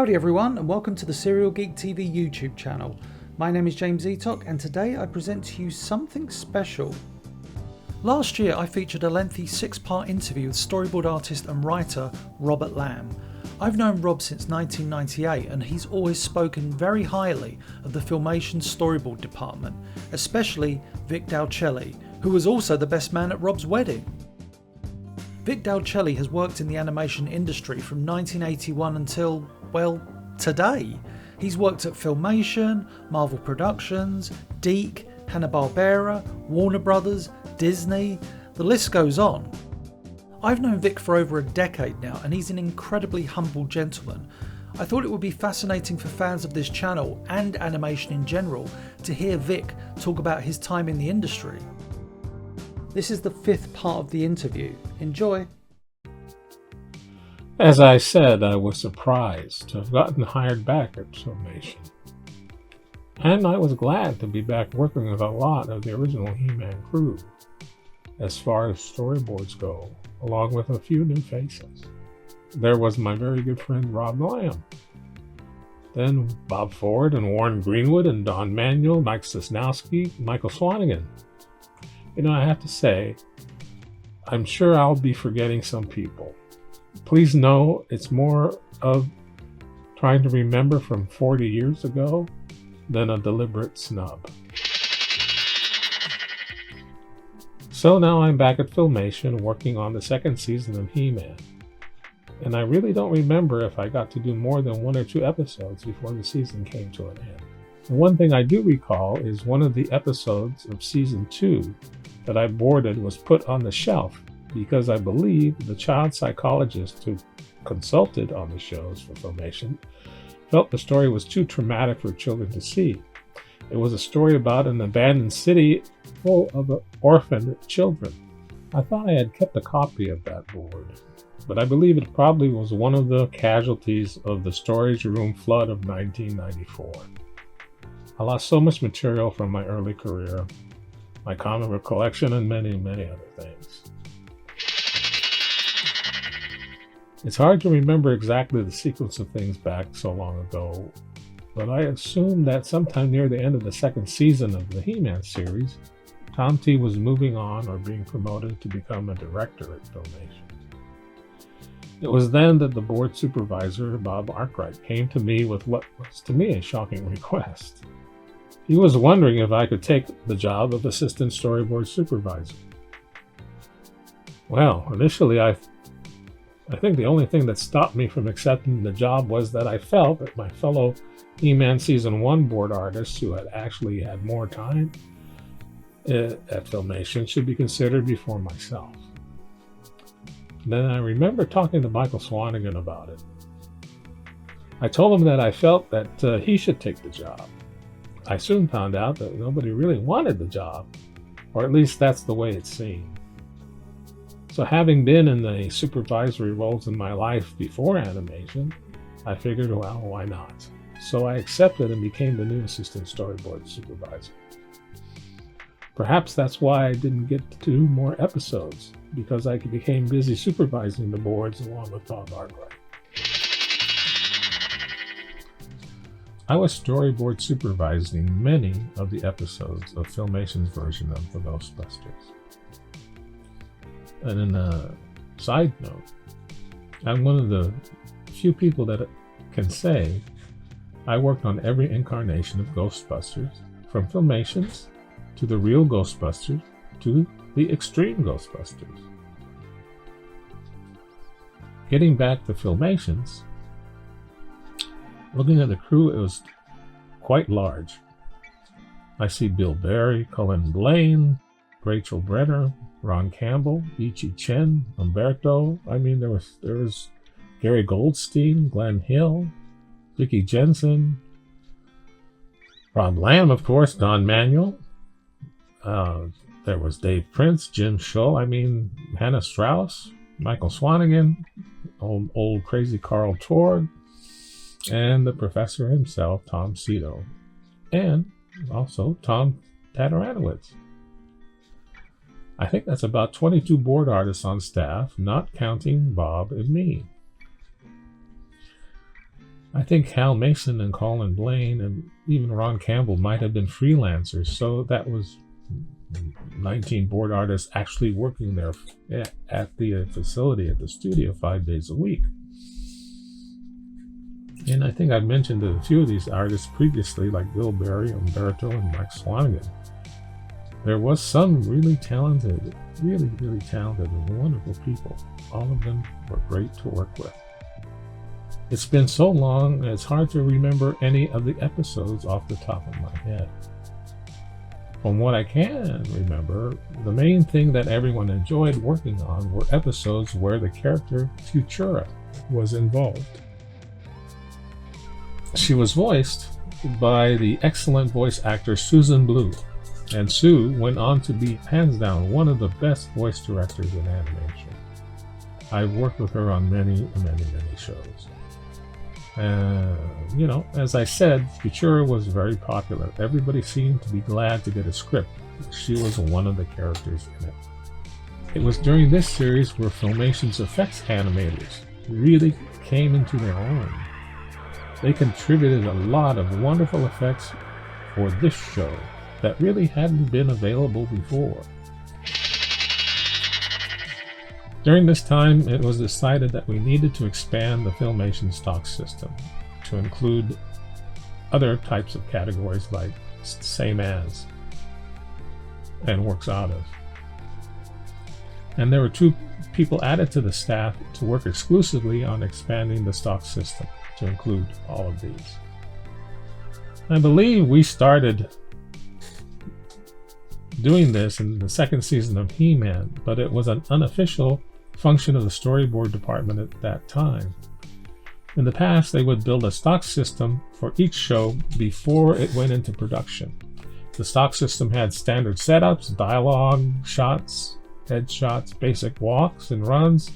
Howdy everyone, and welcome to the cerealgeekTV YouTube channel. My name is James Eatock, and today I present to you something special. Last year I featured a lengthy 6-part interview with storyboard artist and writer Robert Lamb. I've known Rob since 1998 and he's always spoken very highly of the Filmation storyboard department, especially Vic Dal Chele, who was also the best man at Rob's wedding. Vic Dal Chele has worked in the animation industry from 1981 until, well, today. He's worked at Filmation, Marvel Productions, Geek, Hanna-Barbera, Warner Brothers, Disney, the list goes on. I've known Vic for over a decade now and he's an incredibly humble gentleman. I thought it would be fascinating for fans of this channel and animation in general to hear Vic talk about his time in the industry. This is the 5th part of the interview. Enjoy. As I said, I was surprised to have gotten hired back at Filmation. And I was glad to be back working with a lot of the original He-Man crew, as far as storyboards go, along with a few new faces. There was my very good friend Rob Lamb. Then Bob Ford and Warren Greenwood and Don Manuel, Mike Sosnowski, Michael Swanigan. You know, I have to say, I'm sure I'll be forgetting some people. Please know it's more of trying to remember from 40 years ago than a deliberate snub. So now I'm back at Filmation working on the 2nd season of He-Man. And I really don't remember if I got to do more than 1 or 2 episodes before the season came to an end. And one thing I do recall is one of the episodes of season 2 that I boarded was put on the shelf because I believe the child psychologist who consulted on the shows for Filmation felt the story was too traumatic for children to see. It was a story about an abandoned city full of orphaned children. I thought I had kept a copy of that board, but I believe it probably was one of the casualties of the storage room flood of 1994. I lost so much material from my early career, my comic book collection, and many, many other things. It's hard to remember exactly the sequence of things back so long ago, but I assume that sometime near the end of the 2nd season of the He-Man series, Tom T was moving on or being promoted to become a director at Filmation. It was then that the board supervisor, Bob Arkwright, came to me with what was to me a shocking request. He was wondering if I could take the job of assistant storyboard supervisor. Well, initially I think the only thing that stopped me from accepting the job was that I felt that my fellow He-Man Season 1 board artists who had actually had more time at Filmation should be considered before myself. Then I remember talking to Michael Swanigan about it. I told him that I felt that he should take the job. I soon found out that nobody really wanted the job, or at least that's the way it seemed. So having been in the supervisory roles in my life before animation, I figured, well, why not? So I accepted and became the new assistant storyboard supervisor. Perhaps that's why I didn't get to do more episodes, because I became busy supervising the boards along with Bob Arkwright. I was storyboard supervising many of the episodes of Filmation's version of the Ghostbusters. And in a side note, I'm one of the few people that can say I worked on every incarnation of Ghostbusters, from Filmation's to the real Ghostbusters to the extreme Ghostbusters. Getting back to Filmation's, looking at the crew, it was quite large. I see Bill Berry, Cullen Blaine, Rachel Brenner, Ron Campbell, Ichi Chen, Umberto. I mean, there was Gary Goldstein, Glenn Hill, Vicki Jensen, Rob Lamb, of course, Don Manuel. There was Dave Prince, Jim Schull, Hannah Strauss, Michael Swanigan, old crazy Carl Torg, and the professor himself, Tom Cito, and also Tom Tataranowitz. I think that's about 22 board artists on staff, not counting Bob and me. I think Hal Mason and Colin Blaine and even Ron Campbell might have been freelancers, so that was 19 board artists actually working there at the facility, at the studio, 5 days a week. And I think I've mentioned a few of these artists previously, like Bill Berry, Umberto, and Mike Swanigan. There was some really talented and wonderful people. All of them were great to work with. It's been so long, it's hard to remember any of the episodes off the top of my head. From what I can remember, the main thing that everyone enjoyed working on were episodes where the character Futura was involved. She was voiced by the excellent voice actor Susan Blue, and Sue went on to be hands down one of the best voice directors in animation. I've worked with her on many shows. As I said, Futura was very popular. Everybody seemed to be glad to get a script. She was one of the characters in it. It was during this series where Filmation's effects animators really came into their own. They contributed a lot of wonderful effects for this show that really hadn't been available before. During this time, it was decided that we needed to expand the Filmation stock system to include other types of categories like same as and works out of. And there were 2 people added to the staff to work exclusively on expanding the stock system to include all of these. I believe we started doing this in the 2nd season of He-Man, but it was an unofficial function of the storyboard department at that time. In the past, they would build a stock system for each show before it went into production. The stock system had standard setups, dialogue, shots, headshots, basic walks and runs.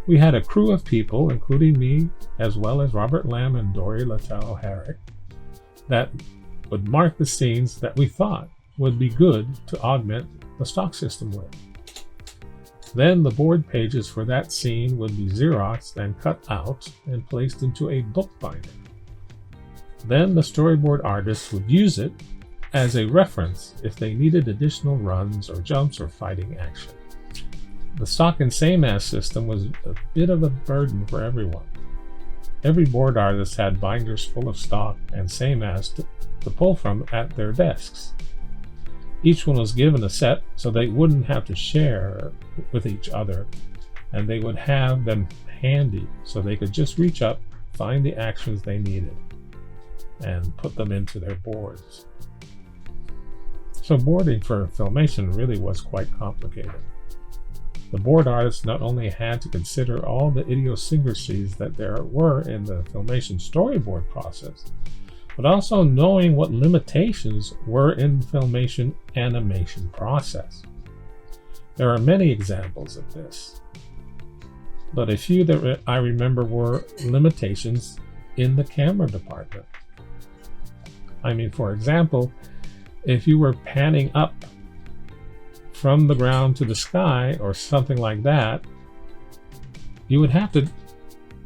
We had a crew of people, including me, as well as Robert Lamb and Dory Littell Herrick, that would mark the scenes that we thought would be good to augment the stock system with. Then the board pages for that scene would be Xeroxed and cut out and placed into a book binder. Then the storyboard artists would use it as a reference if they needed additional runs or jumps or fighting action. The stock and same-as system was a bit of a burden for everyone. Every board artist had binders full of stock and same-as to pull from at their desks. Each one was given a set so they wouldn't have to share with each other, and they would have them handy so they could just reach up, find the actions they needed, and put them into their boards. So boarding for Filmation really was quite complicated. The board artists not only had to consider all the idiosyncrasies that there were in the Filmation storyboard process, but also knowing what limitations were in the Filmation animation process. There are many examples of this, but a few that I remember were limitations in the camera department. For example, if you were panning up from the ground to the sky or something like that, you would have to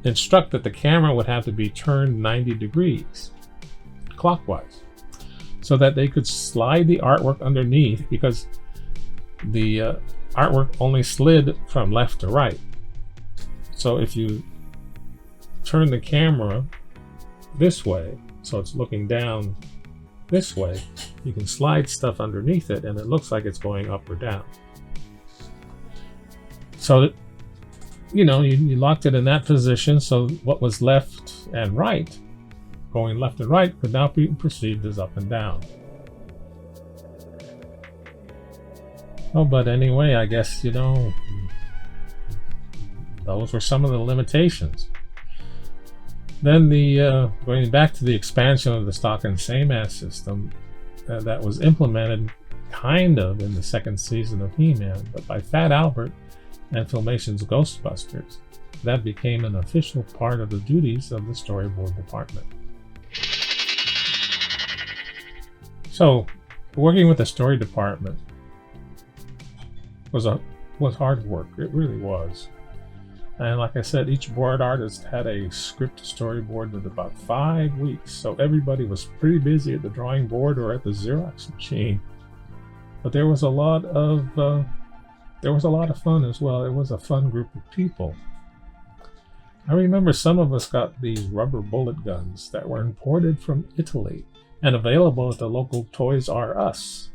instruct that the camera would have to be turned 90 degrees clockwise so that they could slide the artwork underneath, because the artwork only slid from left to right. So if you turn the camera this way, so it's looking down this way, you can slide stuff underneath it and it looks like it's going up or down. So that, you locked it in that position, so what was left and right, going left and right, could now be perceived as up and down. Oh, but anyway, I guess, those were some of the limitations. Then going back to the expansion of the stock and same-as system that was implemented kind of in the 2nd season of He-Man, but by Fat Albert and Filmation's Ghostbusters, that became an official part of the duties of the storyboard department. So, working with the story department was hard work. It really was. And like I said, each board artist had a script storyboard with about 5 weeks, so everybody was pretty busy at the drawing board or at the Xerox machine. But there was a lot of fun as well. It was a fun group of people. I remember some of us got these rubber bullet guns that were imported from Italy and available at the local Toys R Us.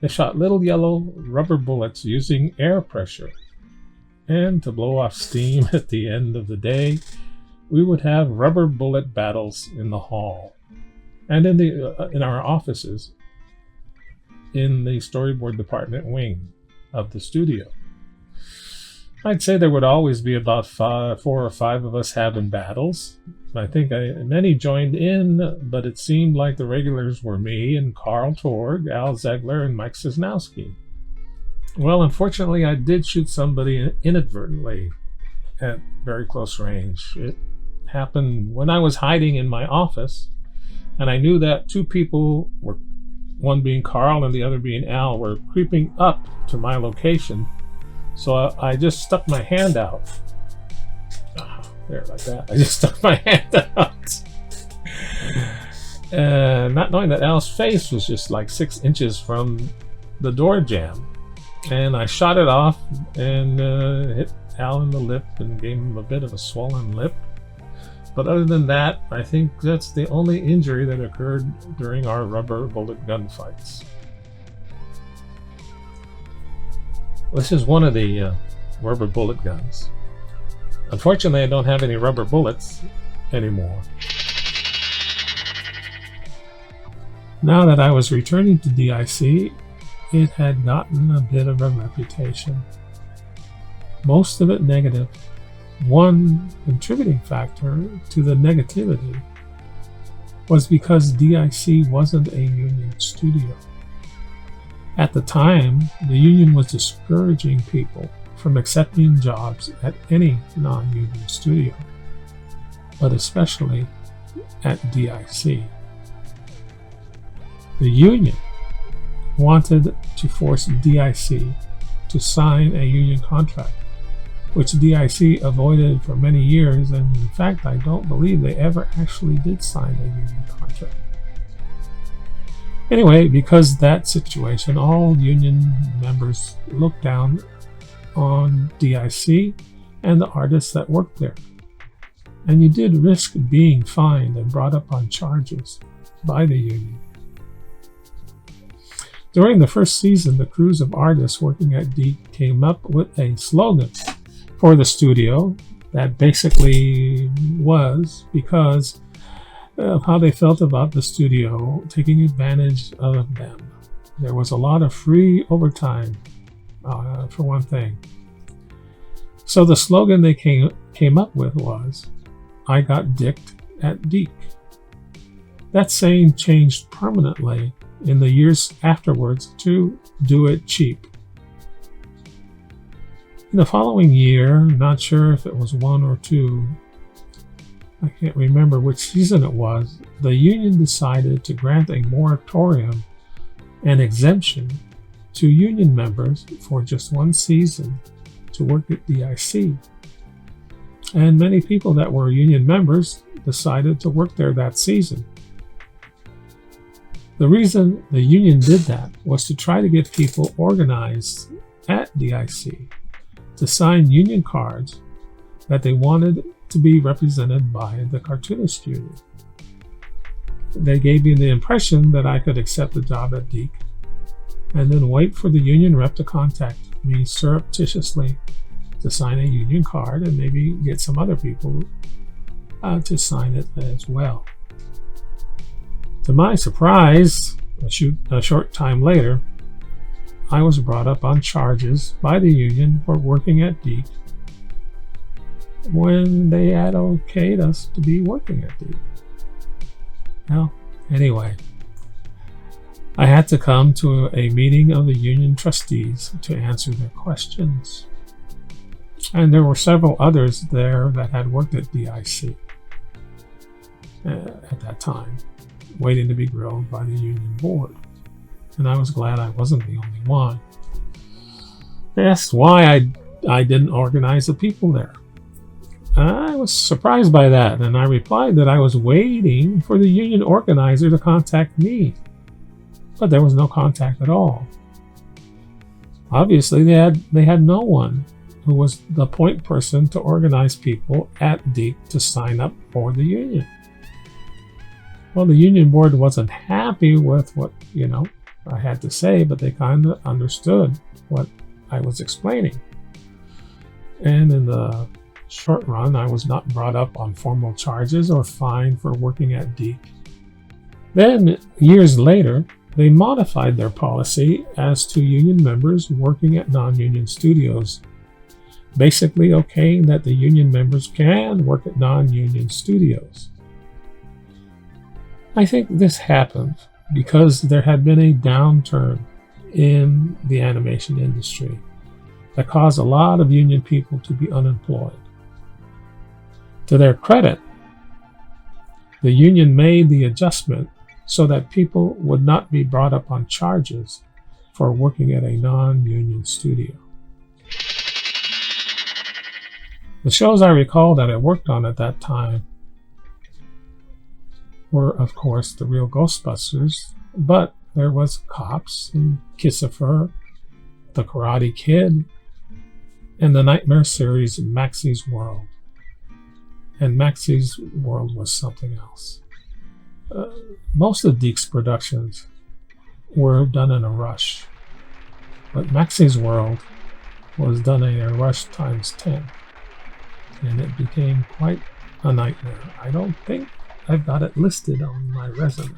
They shot little yellow rubber bullets using air pressure. And to blow off steam at the end of the day, we would have rubber bullet battles in the hall and in our offices in the storyboard department wing of the studio. I'd say there would always be about 4 or 5 of us having battles. I think many joined in, but it seemed like the regulars were me and Carl Torg, Al Zegler, and Mike Cisnowski. Well, unfortunately, I did shoot somebody inadvertently at very close range. It happened when I was hiding in my office, and I knew that 2 people, one being Carl and the other being Al, were creeping up to my location. So I just stuck my hand out. There, like that. I just stuck my hand out. And not knowing that Al's face was just like 6 inches from the door jamb. And I shot it off and hit Al in the lip and gave him a bit of a swollen lip. But other than that, I think that's the only injury that occurred during our rubber bullet gunfights. This is one of the rubber bullet guns. Unfortunately, I don't have any rubber bullets anymore. Now that I was returning to DIC, it had gotten a bit of a reputation. Most of it negative. One contributing factor to the negativity was because DIC wasn't a union studio. At the time, the union was discouraging people from accepting jobs at any non-union studio, but especially at DIC. The union wanted to force DIC to sign a union contract, which DIC avoided for many years, and in fact I don't believe they ever actually did sign a union contract. Anyway, because that situation, all union members looked down on DIC and the artists that worked there. And you did risk being fined and brought up on charges by the union. During the first season, the crews of artists working at Geek came up with a slogan for the studio that basically was because of how they felt about the studio taking advantage of them. There was a lot of free overtime, for one thing. So the slogan they came up with was, "I got dicked at Geek." That saying changed permanently in the years afterwards to "Do it cheap." In the following year, not sure if it was 1 or 2, I can't remember which season it was, the union decided to grant a moratorium and exemption to union members for just 1 season to work at DIC. And many people that were union members decided to work there that season. The reason the union did that was to try to get people organized at DIC to sign union cards that they wanted to be represented by the cartoonist union. They gave me the impression that I could accept the job at Geek and then wait for the union rep to contact me surreptitiously to sign a union card and maybe get some other people to sign it as well. To my surprise, a short time later, I was brought up on charges by the union for working at Geek when they had okayed us to be working at Geek. Well, anyway, I had to come to a meeting of the union trustees to answer their questions. And there were several others there that had worked at DIC at that time, waiting to be grilled by the union board. And I was glad I wasn't the only one. They asked why I didn't organize the people there. I was surprised by that, and I replied that I was waiting for the union organizer to contact me, but there was no contact at all. Obviously, they had no one who was the point person to organize people at Geek to sign up for the union. Well, the union board wasn't happy with what, I had to say, but they kind of understood what I was explaining. And in the short run, I was not brought up on formal charges or fined for working at Geek. Then, years later, they modified their policy as to union members working at non-union studios, basically okaying that the union members can work at non-union studios. I think this happened because there had been a downturn in the animation industry that caused a lot of union people to be unemployed. To their credit, the union made the adjustment so that people would not be brought up on charges for working at a non-union studio. The shows I recall that I worked on at that time were, of course, the real Ghostbusters, but there was Cops and Kissifer, The Karate Kid, and the Nightmare series Maxie's World. And Maxie's World was something else. Most of Geek's productions were done in a rush, but Maxie's World was done in a rush times 10, and it became quite a nightmare. I don't think I've got it listed on my resume.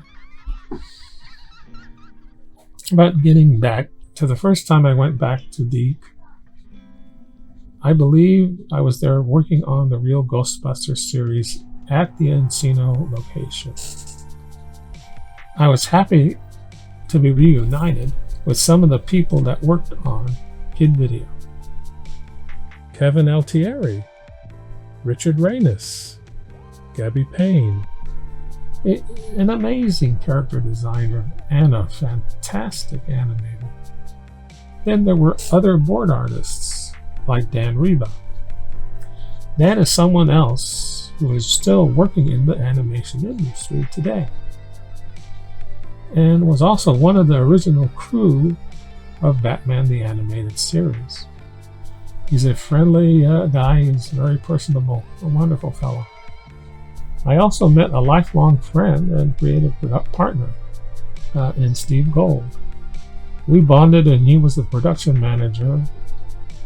But getting back to the first time I went back to Geek, I believe I was there working on the real Ghostbusters series at the Encino location. I was happy to be reunited with some of the people that worked on Kid Video. Kevin Altieri, Richard Reynes, Gabby Payne, an amazing character designer and a fantastic animator. Then there were other board artists like Dan Reba. Dan is someone else who is still working in the animation industry today, and was also one of the original crew of Batman the Animated Series. He's a friendly guy, he's very personable, a wonderful fellow. I also met a lifelong friend and creative partner in Steve Gold. We bonded, and he was the production manager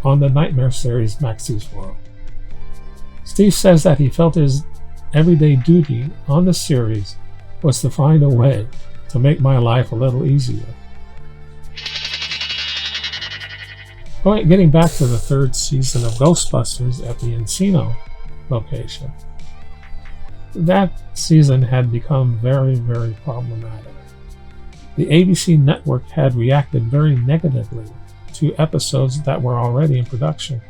on the Nightmare series Maxie's World. Steve says that he felt his everyday duty on the series was to find a way to make my life a little easier. Getting back to the third season of Ghostbusters at the Encino location, that season had become very, very problematic. The ABC network had reacted very negatively to episodes that were already in production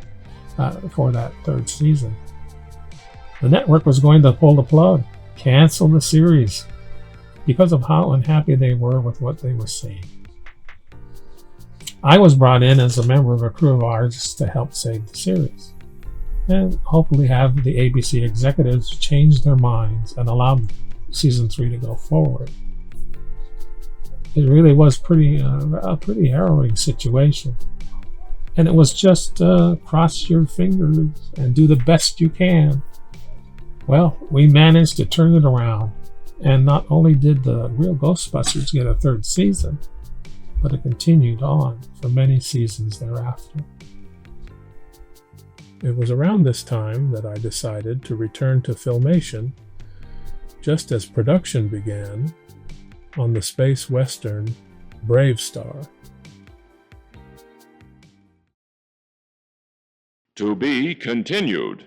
for that third season. The network was going to pull the plug, cancel the series, because of how unhappy they were with what they were seeing. I was brought in as a member of a crew of artists to help save the series, and hopefully have the ABC executives change their minds and allow season 3 to go forward. It really was a pretty harrowing situation, and it was just cross your fingers and do the best you can. Well, we managed to turn it around, and not only did the real Ghostbusters get a third season, but it continued on for many seasons thereafter. It was around this time that I decided to return to Filmation, just as production began on the space western Brave Star. To be continued.